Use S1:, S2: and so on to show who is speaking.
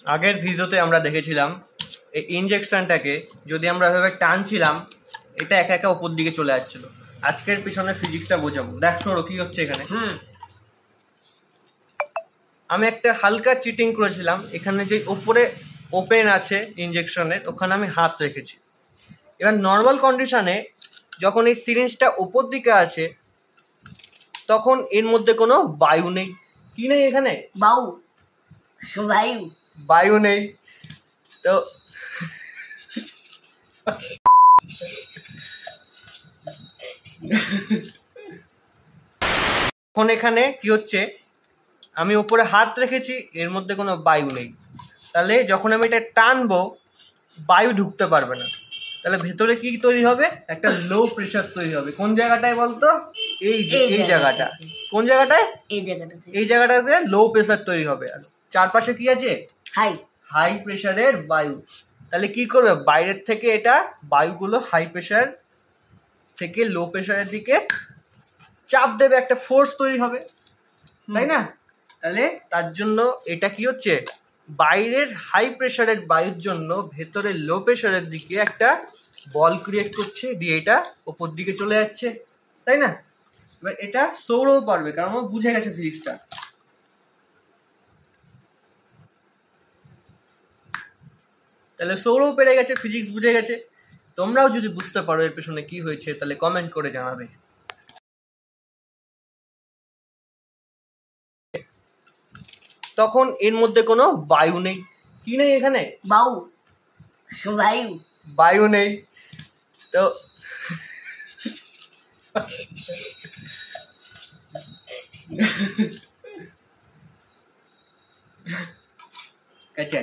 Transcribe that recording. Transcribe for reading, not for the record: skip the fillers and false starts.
S1: আগের ভিডিওতে আমরা দেখেছিলাম এই ইনজেকশনটাকে যদি আমরা এভাবে টানছিলাম এটা একা একা উপর দিকে চলে যাচ্ছিল। আজকের পিছনে ফিজিক্সটা বোঝাবো। দেখ সরো কি হচ্ছে এখানে। আমি একটা হালকা চিটিং করেছিলাম, এখানে যে উপরে ওপেন আছে ইনজেকশনের ওখানে আমি হাত রেখেছি। এবার নর্মাল কন্ডিশনে যখন এই সিরিঞ্জটা উপর দিকে আছে তখন এর মধ্যে কোনো বায়ু নেই। কি নেই এখানে? বায়ু নেই। তো এখন এখানে কি হচ্ছে, আমি উপরে হাত রেখেছি, এর মধ্যে কোনো বায়ু নেই। তাহলে যখন আমি এটা টানবো বায়ু ঢুকতে পারবে না। তাহলে ভেতরে কি তৈরি হবে? একটা লো প্রেসার তৈরি হবে। কোন জায়গাটায় বলতো? এই জায়গাটা। কোন জায়গাটায়? এই জায়গাটাতে লো প্রেসার তৈরি হবে। আর চারপাশে কি আছে? হাই প্রেসারের বায়ু। তাহলে কি করবে? বাইরের থেকে এটা বায়ুগুলো হাই প্রেসার থেকে লো প্রেসারের দিকে চাপ দেবে, একটা ফোর্স তৈরি হবে, তাই না? তাহলে তার জন্য এটা কি হচ্ছে, বাইরের হাই প্রেসারের বায়ুর জন্য ভেতরের লো প্রেসারের দিকে একটা বল ক্রিয়েট করছে, দিয়ে এটা উপর দিকে চলে যাচ্ছে, তাই না? এবার এটা সৌরও পারবে, কারণ ও বুঝে গেছে ফিজিক্সটা। তাহলে সৌরও পেরে গেছে, ফিজিক্স বুঝে গেছে। তোমরাও যদি বুঝতে পারো এর পেছনে কি হয়েছে তাহলে কমেন্ট করে জানাবে। তখন এর মধ্যে কোনো বায়ু নেই। কি নেই এখানে? বায়ু নেই। তো আচ্ছা